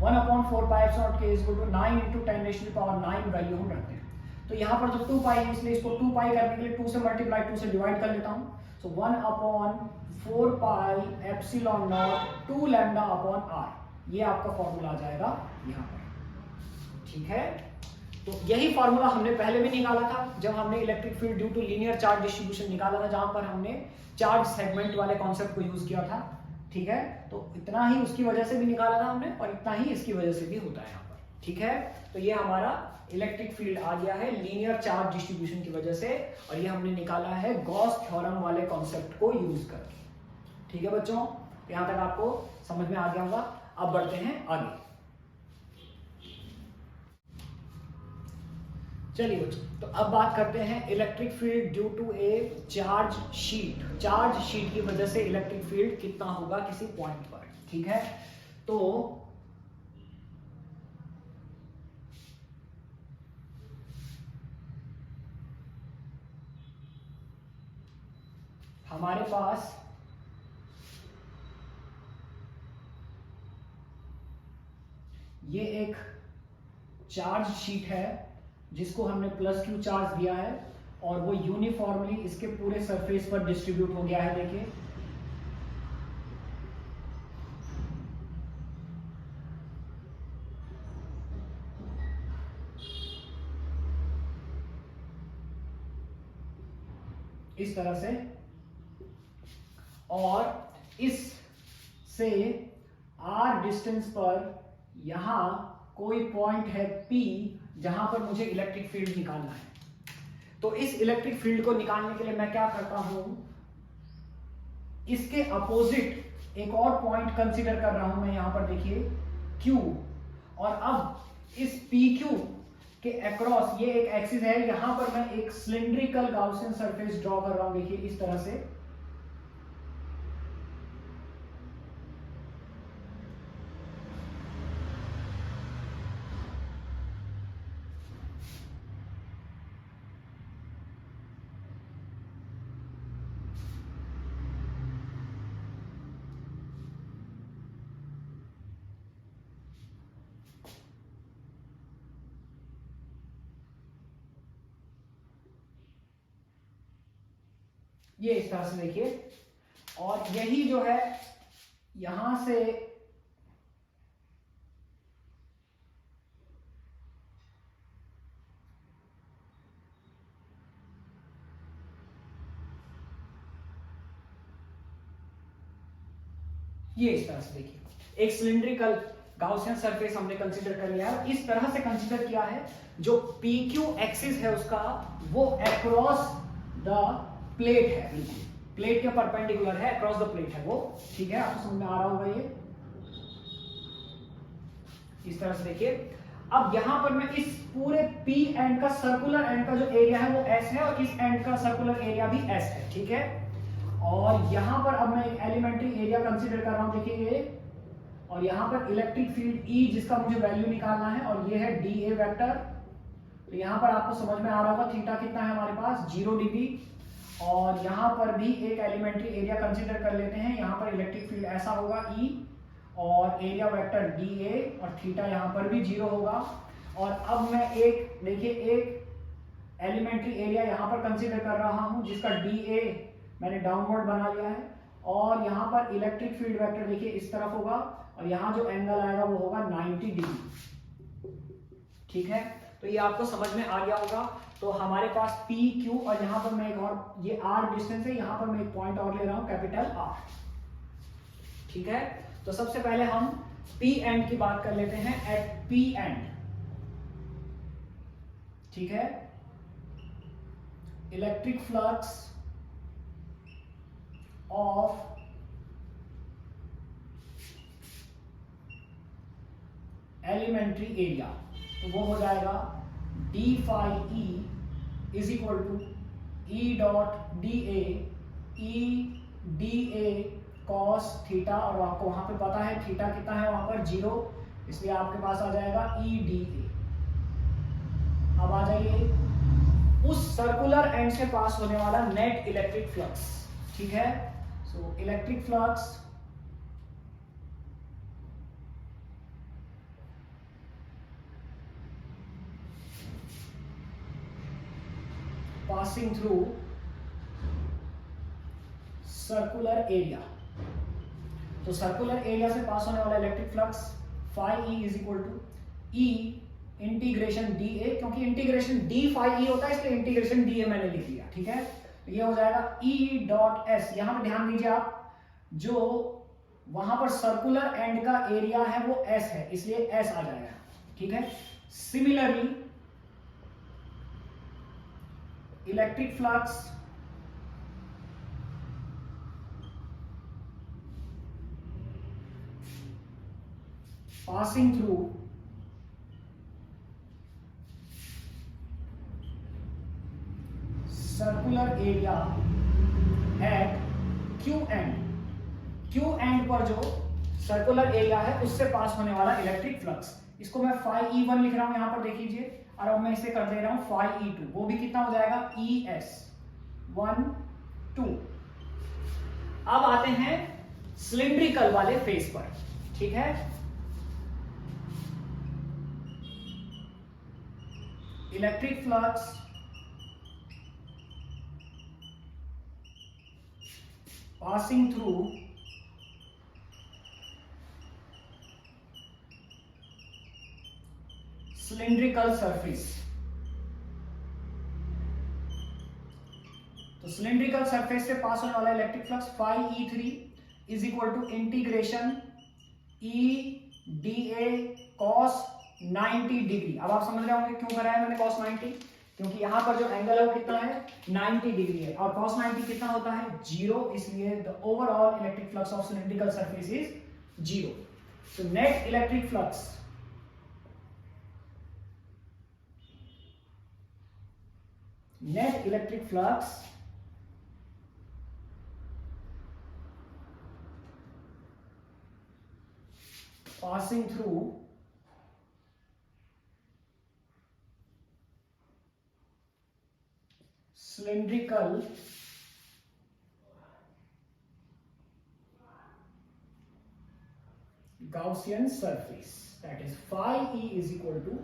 1 अपॉन 4 पाई एप्सिलॉन नॉट के is equal to 9 into 10 raise to the power 9 value हम रखते हैं। तो यहाँ पर जो 2 पाई है इसलिए इसको 2 पाई करने के लिए 2 से मल्टीप्लाई 2 से डिवाइड कर लेता हूँ। So 1 upon 4 pi epsilon naught 2 lambda upon R, ये आपका फॉर्मूला आ जाएगा यहाँ पर। ठीक है, तो यही फॉर्मूला हमने पहले भी निकाला था जब हमने electric field due to linear charge distribution निकाला था, जहां पर हमने चार्ज सेगमेंट वाले कॉन्सेप्ट को यूज किया था। ठीक है, तो इतना ही उसकी वजह से भी निकाला था हमने और इतना ही इसकी वजह से भी होता है यहाँ पर। ठीक है, तो ये हमारा इलेक्ट्रिक फील्ड आ गया है लीनियर चार्ज डिस्ट्रीब्यूशन की वजह से, और ये हमने निकाला है गॉस थ्योरम वाले कॉन्सेप्ट को यूज करके। ठीक है बच्चों, यहां तक आपको समझ में आ गया होगा। अब बढ़ते हैं आगे। चलिए बच्चों, तो अब बात करते हैं electric field due to a charge sheet. Charge sheet की वजह से इलेक्ट्रिक फील्ड कितना होगा किसी पॉइंट पर। ठीक है, तो हमारे पास ये एक चार्ज शीट है जिसको हमने प्लस क्यू चार्ज दिया है और वो यूनिफॉर्मली इसके पूरे सरफेस पर डिस्ट्रीब्यूट हो गया है। देखिए इस तरह से, और इस से r डिस्टेंस पर यहां कोई पॉइंट है P जहां पर मुझे इलेक्ट्रिक फील्ड निकालना है। तो इस इलेक्ट्रिक फील्ड को निकालने के लिए मैं क्या करता हूं, इसके अपोजिट एक और पॉइंट कंसीडर कर रहा हूं मैं यहां पर। देखिए Q, और अब इस PQ के अक्रॉस ये एक एक्सिस है, यहां पर मैं एक सिलिंड्रिकल गाउसियन सरफेस ड्रॉ कर रहा हूं, देखिए इस तरह से। ये इस तरह से देखिए, और यही जो है यहां से ये इस तरह से देखिए एक सिलिंड्रिकल गाउसियन सरफेस हमने कंसीडर कर लिया है। इस तरह से कंसीडर किया है, जो PQ एक्सिस है उसका वो अक्रॉस द प्लेट है, बिल्कुल प्लेट के परपेंडिकुलर है, अक्रॉस द प्लेट है वो। ठीक है, आपको समझ में आ रहा होगा ये। इस तरह से देखिए, अब यहां पर मैं इस पूरे P एंड का सर्कुलर एंड का जो एरिया है वो S है, और इस एंड का सर्कुलर एरिया भी S है। ठीक है, और यहां पर अब मैं एक एलिमेंट्री एरिया कंसीडर कर रहा हूं, देखिए ये, और यहां पर इलेक्ट्रिक फील्ड E जिसका मुझे वैल्यू निकालना है, और ये है dA वेक्टर। तो यहां पर आपको समझ में आ रहा होगा थीटा कितना है हमारे पास, 0 डिग्री। और यहां पर भी एक एलिमेंट्री एरिया कंसीडर कर लेते हैं, यहां पर इलेक्ट्रिक फील्ड ऐसा होगा E, और एरिया वेक्टर dA, और थीटा यहां पर भी 0 होगा। और अब मैं एक देखिए एक एलिमेंट्री एरिया यहां पर कंसीडर कर रहा हूं जिसका dA मैंने डाउनवर्ड बना लिया है, और यहां पर इलेक्ट्रिक फील्ड वेक्टर देखिए इस तरफ होगा, और यहां जो एंगल आएगा वो होगा 90 डिग्री। ठीक है, तो ये आपको समझ में आ गया होगा। तो हमारे पास पी क्यू, और यहां पर मैं एक और, ये आर डिस्टेंस है, यहां पर मैं एक पॉइंट और ले रहा हूं कैपिटल आर। ठीक है, तो सबसे पहले हम पी एंड की बात कर लेते हैं, एट पी एंड। ठीक है, electric flux of elementary area, तो वो हो जाएगा d phi E is equal to E dot d A cos theta, और आपको वहां पे पता है थीटा कितना है वहां पर 0, इसलिए आपके पास आ जाएगा ई डी ए। अब आ जाइए उस सर्कुलर एंड से पास होने वाला नेट इलेक्ट्रिक फ्लक्स। ठीक है, so electric flux passing through circular area। तो सर्कुलर एरिया से पास होने वाला electric flux phi E is equal to E integration D A, क्योंकि इंटीग्रेशन डी फाई ई होता है इसलिए इंटीग्रेशन डी ए मैंने लिख दिया। ठीक है, तो ये हो जाएगा ई डॉट एस। यहां पे ध्यान दीजिए आप, जो वहां पर सर्कुलर एंड का एरिया है वो एस है, इसलिए एस आ जाएगा। ठीक है, similarly electric flux passing through circular area at Q end। Q end पर जो सर्कुलर एरिया है उससे पास होने वाला इलेक्ट्रिक फ्लक्स, इसको मैं फाई E1 लिख रहा हूं यहां पर देख लीजिए, और अब मैं इसे कर दे रहा हूं फाई E2, वो भी कितना हो जाएगा ES 1 2। अब आते हैं सिलिंड्रिकल वाले फेस पर। ठीक है, electric flux passing through cylindrical surface। तो सिलिंड्रिकल सरफेस से पास होने वाला electric flux phi E3 is equal to integration E dA cos 90 degree. अब आप समझ रहे होंगे क्यों कराया मैंने cos 90, क्योंकि यहां पर जो एंगल है वो कितना है 90 डिग्री है, और cos 90 कितना होता है 0, इसलिए the overall electric flux of cylindrical surface is 0। So net electric flux net electric flux passing through cylindrical Gaussian surface, that is phi E is equal to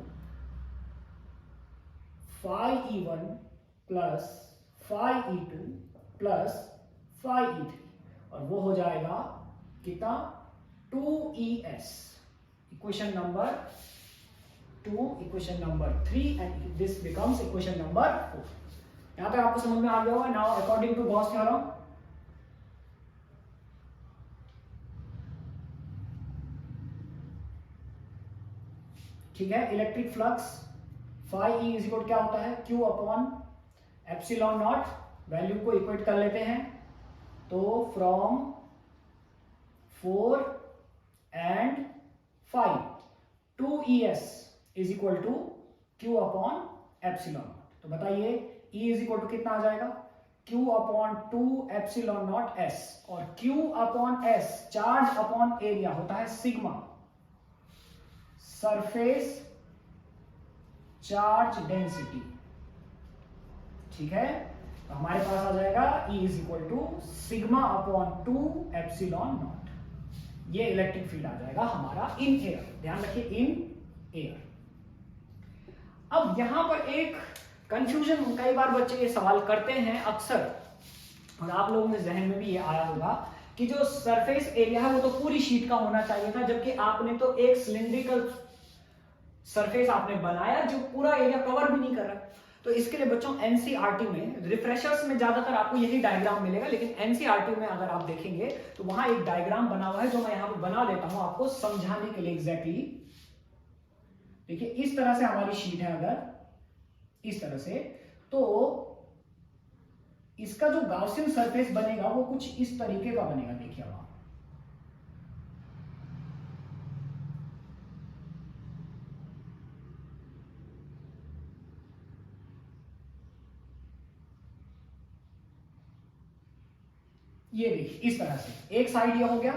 phi E1 plus phi E2 plus phi E3, और वो हो जाएगा कितना 2ES, equation number 2, equation number 3, and this becomes equation number 4। यहां तक आपको समझ में आ गया होगा। Now according to Gauss theorem, ठीक है, electric flux phi E is equal क्या होता है, Q upon epsilon naught, value को इक्वेट कर लेते हैं, तो from 4 and 5 2ES is equal to Q upon epsilon naught. तो बताइए E इज इक्वल टू कितना आ जाएगा, Q upon 2 epsilon not S, और Q upon S charge upon area होता है सिग्मा, सरफेस चार्ज डेंसिटी, ठीक है। तो हमारे पास आ जाएगा E is equal to sigma upon 2 epsilon naught, ये इलेक्ट्रिक फील्ड आ जाएगा हमारा इन एयर, ध्यान रखिए इन एयर। अब यहां पर एक कंफ्यूजन, कई बार बच्चे ये सवाल करते हैं अक्सर, और आप लोगों के जहन में भी ये आया होगा कि जो सरफेस एरिया है वो तो पूरी शीट का होना चाहिए था, जबकि आपने तो एक सिलिंड्रिकल सरफेस आपने बनाया जो पूरा एरिया कवर भी नहीं कर रहा। तो इसके लिए बच्चों एनसीईआरटी में, रिफ्रेशर्स में ज्यादातर आपको यही डायग्राम मिलेगा, लेकिन एनसीईआरटी में अगर आप देखेंगे तो वहां एक डायग्राम बना हुआ है जो मैं यहां पर बना देता हूं आपको समझाने के लिए एग्जैक्टली। देखिए इस तरह से हमारी शीट है, अगर इस तरह से, तो इसका जो गॉसियन सरफेस बनेगा वो कुछ इस तरीके का बनेगा। देखिए अब ये देखिए इस तरह से, एक साइड ये हो गया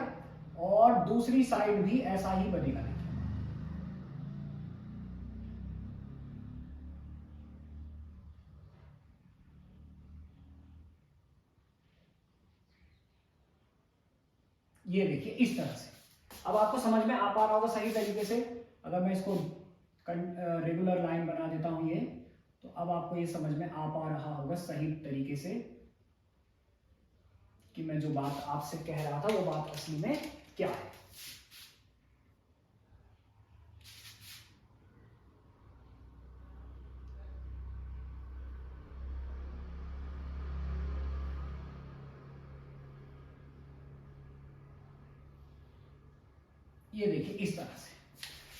और दूसरी साइड भी ऐसा ही बनेगा। देखिए ये देखिए इस तरह से। अब आपको समझ में आ पा रहा होगा सही तरीके से, अगर मैं इसको रेगुलर लाइन बना देता हूं ये, तो अब आपको ये समझ में आ पा रहा होगा सही तरीके से कि मैं जो बात आपसे कह रहा था वो बात असली में क्या है। ये देखिए इस तरह से।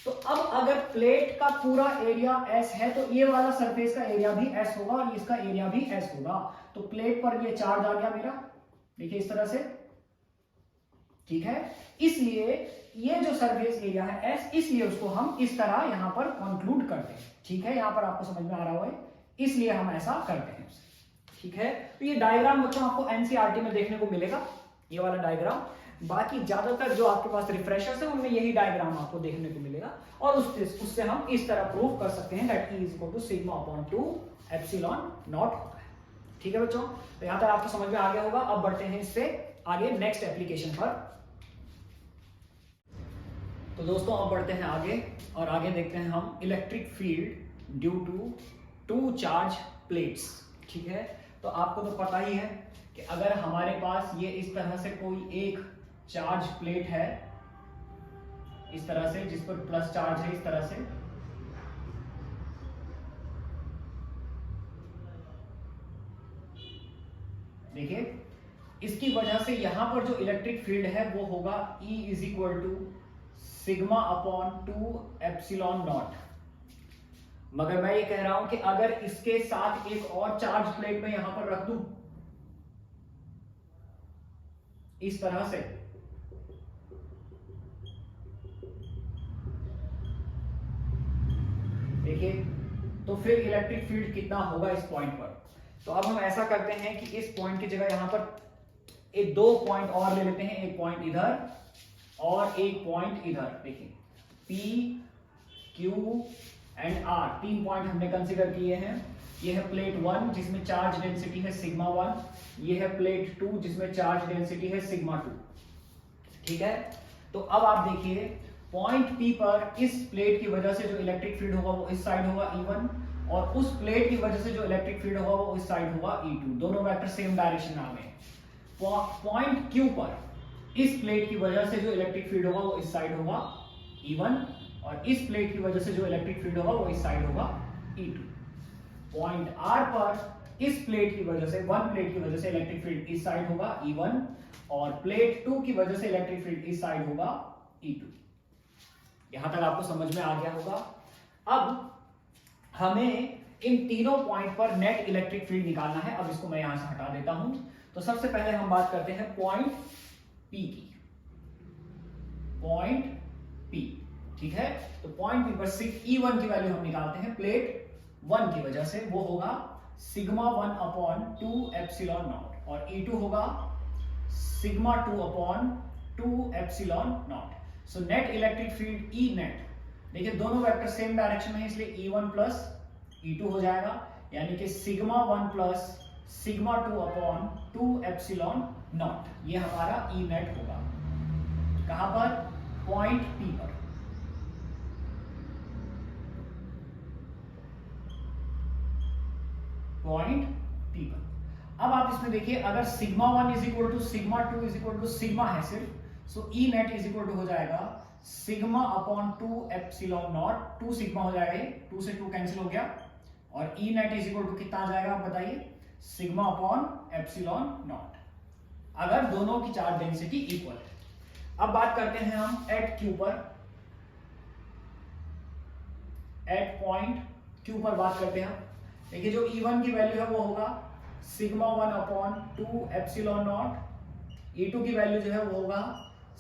तो अब अगर प्लेट का पूरा एरिया S है तो ये वाला सरफेस का एरिया भी S होगा और इसका एरिया भी S होगा। तो प्लेट पर ये चार्ज आ गया मेरा, देखिए इस तरह से, ठीक है। इसलिए ये जो सरफेस एरिया है S, इसलिए उसको हम इस तरह यहां पर कंक्लूड करते हैं, ठीक है। यहां पर आपको समझ में आ रहा है, इसलिए हम ऐसा करते हैं, ठीक है। तो ये डायग्राम बच्चों आपको एनसीईआरटी में देखने को मिलेगा, ये वाला डायग्राम। बाकी ज्यादातर जो आपके पास रिफ्रेशर्स है उनमें यही डायग्राम आपको देखने को मिलेगा, और उससे हम इस तरह प्रूव कर सकते हैं that E is equal to sigma upon 2 epsilon naught होता है, ठीक है बच्चों। तो यहां तक आपको समझ में आ गया होगा। अब बढ़ते हैं इससे आगे नेक्स्ट एप्लीकेशन पर। तो दोस्तों अब बढ़ते हैं आगे, और आगे देखते हैं हम electric field due to 2 charge plates, ठीक है। तो आपको तो पता ही है कि अगर हमारे पास ये इस तरह से कोई एक चार्ज प्लेट है, इस तरह से, जिस पर प्लस चार्ज है इस तरह से, देखिए इसकी वजह से यहां पर जो इलेक्ट्रिक फील्ड है वो होगा E is equal to sigma upon 2 epsilon naught. मगर मैं ये कह रहा हूं कि अगर इसके साथ एक और चार्ज प्लेट में यहां पर रख दूं इस तरह से, देखिए, तो फिर इलेक्ट्रिक फील्ड कितना होगा इस पॉइंट पर। तो अब हम ऐसा करते हैं कि इस पॉइंट की जगह यहां पर एक 2 पॉइंट और ले लेते हैं, एक पॉइंट इधर और एक पॉइंट इधर। देखिए P, Q and R 3 point हमने कंसीडर किए हैं। ये है प्लेट 1 जिसमें चार्ज डेंसिटी है सिग्मा 1, ये है प्लेट 2 जिसमें चार्ज डेंसिटी है सिग्मा 2। ठीक है, तो अब आप देखिए पॉइंट P पर इस प्लेट की वजह से जो इलेक्ट्रिक फील्ड होगा वो इस साइड होगा E1, और उस प्लेट की वजह से जो इलेक्ट्रिक फील्ड होगा वो इस साइड होगा E2। दोनों वेक्टर सेम डायरेक्शन में आ गए। पॉइंट Q पर इस प्लेट की वजह से जो इलेक्ट्रिक फील्ड होगा वो इस साइड होगा E1, और इस प्लेट की वजह से जो इलेक्ट्रिक फील्ड होगा वो इस साइड होगा E2। पॉइंट R पर इस प्लेट की वजह से, वन प्लेट की वजह से इलेक्ट्रिक फील्ड इस साइड होगा E1, और प्लेट 2 की वजह से इलेक्ट्रिक फील्ड इस साइड होगा E2। यहां तक आपको समझ में आ गया होगा। अब हमें इन तीनों पॉइंट पर नेट इलेक्ट्रिक फील्ड निकालना है। अब इसको मैं यहां से हटा देता हूं। तो सबसे पहले हम बात करते हैं पॉइंट P की। पॉइंट P, ठीक है, तो पॉइंट P पर E1 की वैल्यू हम निकालते हैं प्लेट 1 की वजह से, वो होगा सिग्मा 1 अपॉन 2 एप्सिलॉन नॉट, और E2 होगा sigma 2 upon 2 epsilon not. So net electric field E net, देखिए दोनों वेक्टर सेम डायरेक्शन में है इसलिए E1 प्लस E2 हो जाएगा, यानी कि sigma 1 plus sigma 2 upon 2 epsilon naught, ये हमारा E नेट होगा। कहां पर? पॉइंट P पर। पॉइंट P पर। अब आप इसमें देखिए अगर sigma 1 is equal to sigma 2 is equal to sigma है सिर्फ, so E net is equal to हो जाएगा sigma upon 2 epsilon naught, 2 sigma हो जाएगा, ये 2 से 2 कैंसिल हो गया, और E net is equal to कितना आ जाएगा आप बताइए? सिग्मा अपॉन एप्सिलॉन नॉट, अगर दोनों की चार्ज डेंसिटी इक्वल है। अब बात करते हैं हम एट Q पर, एट पॉइंट Q पर बात करते हैं। देखिए जो E1 की वैल्यू है वो होगा sigma 1 upon 2 epsilon not, E2 की वैल्यू जो है वो होगा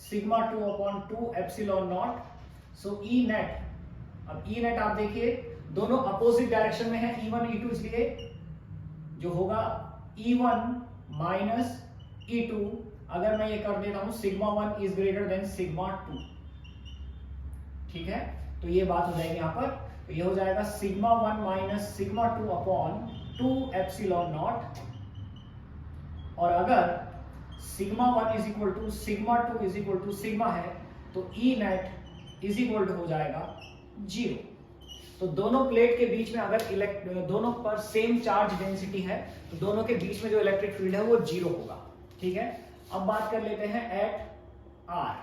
sigma 2 upon 2 epsilon not. So E net, अब E नेट आप देखिए दोनों अपोजिट डायरेक्शन में है E1 E2, इसलिए जो होगा E1 माइनस E2, अगर मैं ये कर देता हूं sigma 1 is greater than sigma 2, ठीक है, तो ये बात हो जाएगी यहां पर। तो ये हो जाएगा sigma 1 minus sigma 2 upon 2 epsilon naught, और अगर sigma 1 is equal to sigma 2 is equal to sigma है तो E net is equal to हो जाएगा 0। तो दोनों प्लेट के बीच में अगर दोनों पर सेम चार्ज डेंसिटी है तो दोनों के बीच में जो इलेक्ट्रिक फील्ड है वो 0 होगा, ठीक है। अब बात कर लेते हैं एट R,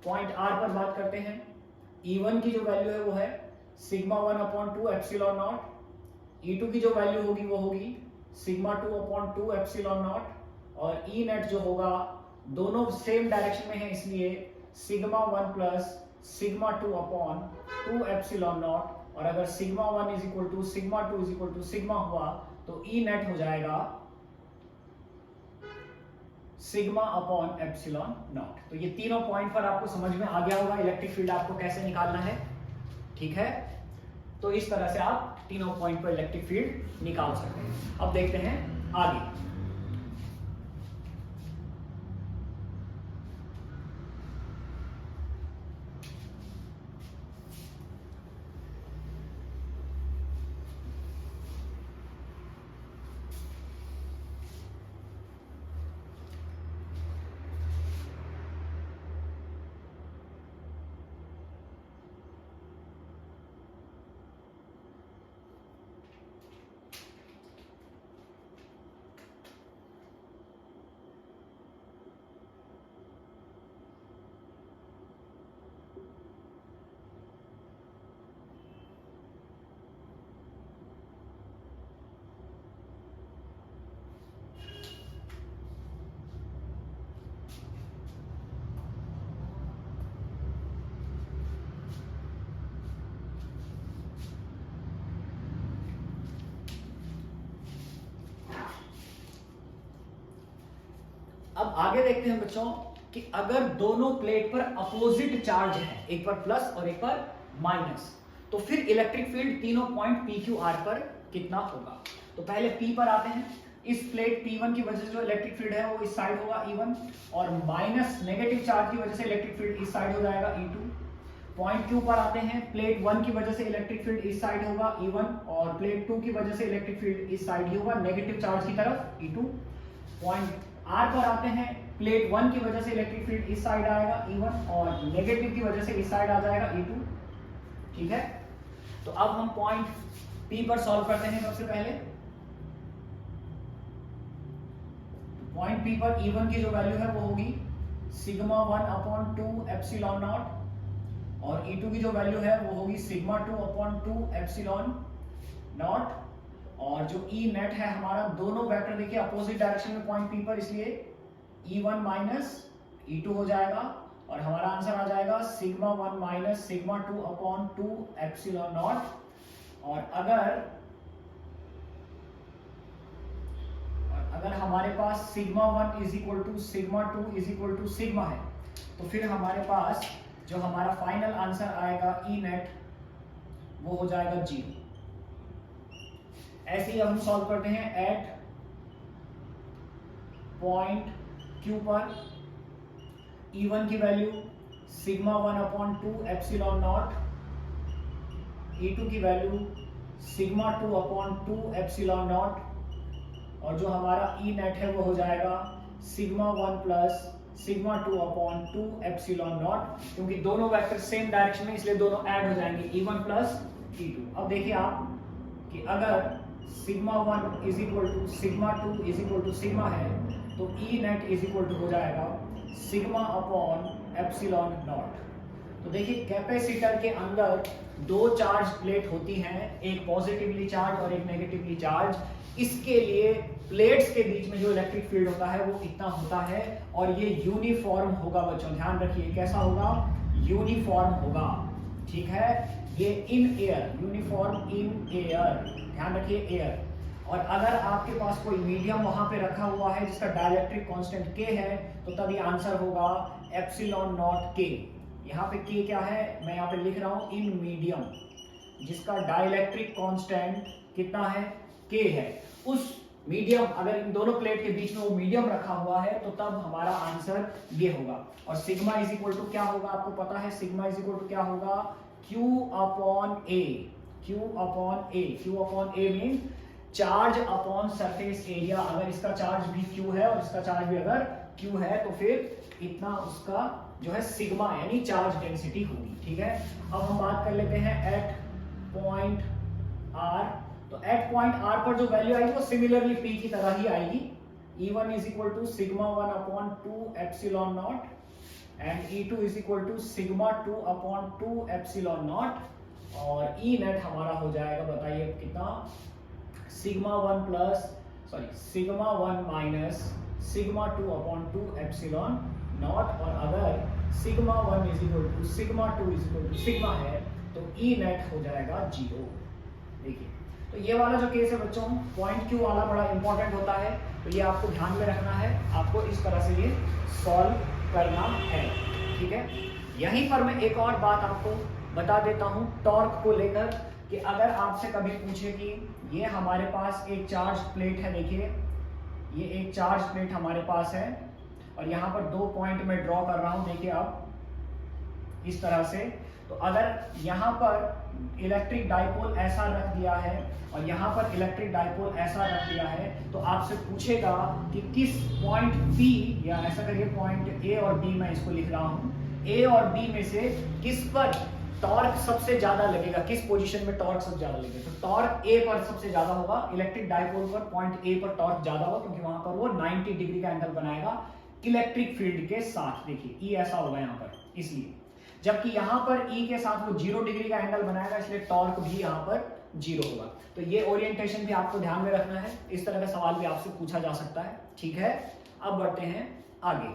पॉइंट R पर बात करते हैं। E1 की जो वैल्यू है वो है sigma 1 upon 2 epsilon not, E2 की जो वैल्यू होगी वो होगी सिग्मा 2 अपॉन 2 एप्सिलॉन नॉट, और E नेट जो होगा दोनों सेम डायरेक्शन में है इसलिए sigma 1 plus sigma 2 upon 2 epsilon naught, और अगर sigma 1 is equal to sigma 2 is equal to sigma हुआ तो E नेट हो जाएगा सिग्मा अपॉन एप्सिलॉन नॉट। तो ये तीनों पॉइंट पर आपको समझ में आ गया होगा इलेक्ट्रिक फील्ड आपको कैसे निकालना है, ठीक है। तो इस तरह से आप तीनों पॉइंट पर इलेक्ट्रिक फील्ड निकाल सकते हैं। अब देखते हैं आगे। अब आगे देखते हैं बच्चों कि अगर दोनों प्लेट पर अपोजिट चार्ज है, एक पर प्लस और एक पर माइनस, तो फिर इलेक्ट्रिक फील्ड तीनों पॉइंट PQR पर कितना होगा। तो पहले P पर आते हैं। इस प्लेट P1 की वजह से जो इलेक्ट्रिक फील्ड है वो इस साइड होगा E1 और माइनस नेगेटिव चार्ज की वजह से इलेक्ट्रिक फील्ड इस साइड हो जाएगा E2। पॉइंट Q पर आते हैं। प्लेट 1 की वजह से इलेक्ट्रिक फील्ड इस साइड होगा E1 और प्लेट 2 की वजह से इलेक्ट्रिक फील्ड इस साइड ही होगा नेगेटिव चार्ज की तरफ E2। पॉइंट R पर आते हैं। प्लेट 1 की वजह से इलेक्ट्रिक फील्ड इस साइड आएगा E1 और नेगेटिव की वजह से इस साइड आ जाएगा E2। ठीक है, तो अब हम पॉइंट P पर सॉल्व करते हैं। सबसे पहले पॉइंट P पर E1 की जो वैल्यू है वो होगी सिग्मा 1/2 एप्सिलॉन नॉट और E2 की जो वैल्यू है वो होगी सिग्मा 2/2 एप्सिलॉन नॉट। और जो E नेट है हमारा, दोनों वेक्टर देखिए अपोजिट डायरेक्शन में पॉइंट P पर, इसलिए E1 माइनस E2 हो जाएगा और हमारा आंसर आ जाएगा sigma 1 minus sigma 2/2 epsilon naught. और अगर हमारे पास sigma 1 is equal to sigma 2 is equal to sigma है तो फिर हमारे पास जो हमारा फाइनल आंसर आएगा E नेट वो हो जाएगा 0। ऐसे ही हम सॉल्व करते हैं एट पॉइंट Q पर E1 की value sigma 1/2 epsilon not, E2 की वैल्यू सिग्मा 2/2 एप्सिलॉन नॉट और जो हमारा E नेट है वो हो जाएगा sigma 1 plus sigma 2/2 epsilon not. क्योंकि दोनों वेक्टर सेम डायरेक्शन में इसलिए दोनों ऐड हो जाएंगे E1 प्लस E2। अब देखिए आप कि अगर sigma 1 is equal to sigma 2 is equal to sigma है तो E net is equal to हो जाएगा सिग्मा अपॉन एप्सिलॉन नॉट। तो देखिए कैपेसिटर के अंदर दो चार्ज प्लेट होती हैं, एक पॉजिटिवली चार्ज और एक नेगेटिवली चार्ज। इसके लिए प्लेट्स के बीच में जो इलेक्ट्रिक फील्ड होता है वो इतना होता है और ये यूनिफॉर्म होगा। बच्चों ध्यान रखिए कैसा होगा, यूनिफॉर्म होगा। ठीक है, ये in air, uniform in air, ध्यान रखिए एयर। और अगर आपके पास कोई मीडियम वहां पे रखा हुआ है जिसका डाइलेक्ट्रिक कांस्टेंट K है तो तब ये आंसर होगा एप्सिलॉन नॉट K। यहाँ पे K क्या है, मैं यहाँ पे लिख रहा हूं इन मीडियम, जिसका डाइलेक्ट्रिक कांस्टेंट कितना है, K है। उस मीडियम, अगर इन दोनों प्लेट के बीच में वो मीडियम रखा हुआ है तो तब हमारा आंसर ये होगा। और सिग्मा इज इक्वल टू क्या होगा, आपको पता है सिग्मा इज इक्वल टू क्या होगा, Q upon A। Q upon A, Q upon A mean charge upon surface area. अगर इसका चार्ज भी Q है और इसका चार्ज भी अगर Q है तो फिर इतना उसका जो है सिग्मा यानी चार्ज डेंसिटी होगी। ठीक है, अब हम बात कर लेते हैं एट पॉइंट R। तो एट पॉइंट R पर जो वैल्यू आएगी वो सिमिलरली P की तरह ही आएगी। E1 is equal to sigma 1/2 epsilon naught and E2 is equal to sigma 2/2 epsilon naught. और E नेट हमारा हो जाएगा, बताइए कितना, sigma 1 minus sigma 2/2 epsilon naught. और अगर sigma 1 is equal to sigma 2 is equal to sigma है तो E नेट हो जाएगा 0। देखिए, तो ये वाला जो केस है बच्चों, पॉइंट Q वाला बड़ा इंपॉर्टेंट होता है, तो ये आपको ध्यान में रखना है, आपको इस तरह से ये सॉल्व करना है। ठीक है, यहीं पर मैं एक और बात आपको बता देता हूं टॉर्क को लेकर कि अगर आपसे कभी पूछे कि ये हमारे पास एक चार्ज प्लेट है, देखिए ये एक चार्ज प्लेट हमारे पास है और यहाँ पर दो पॉइंट में ड्रॉ कर रहा हूं, देखिए आप इस तरह से। तो अगर यहाँ पर इलेक्ट्रिक डाइपोल ऐसा रख दिया है और यहाँ पर इलेक्ट्रिक डाइपोल ऐसा रख दिया है तो आपसे पूछेगा कि किस पॉइंट P, या ऐसा करिए पॉइंट A और B, मैं इसको लिख रहा हूँ, A और B में से किस पर टॉर्क सबसे ज्यादा लगेगा, किस पोजीशन में टॉर्क सबसे ज्यादा लगेगा। तो टॉर्क A पर सबसे ज्यादा होगा, इलेक्ट्रिक डाइपोल पर पॉइंट A पर टॉर्क ज्यादा होगा क्योंकि वहां पर वो 90 डिग्री का एंगल बनाएगा इलेक्ट्रिक फील्ड के साथ। देखिए E ऐसा होगा यहाँ पर, इसलिए जबकि यहाँ पर E के साथ वो 0 डिग्री का एंगल बनाएगा, इसलिए टॉर्क भी यहाँ पर 0 होगा। तो ये ओरिएंटेशन भी आपको ध्यान में रखना है, इस तरह का सवाल भी आपसे पूछा जा सकता है। ठीक है, अब बढ़ते हैं आगे।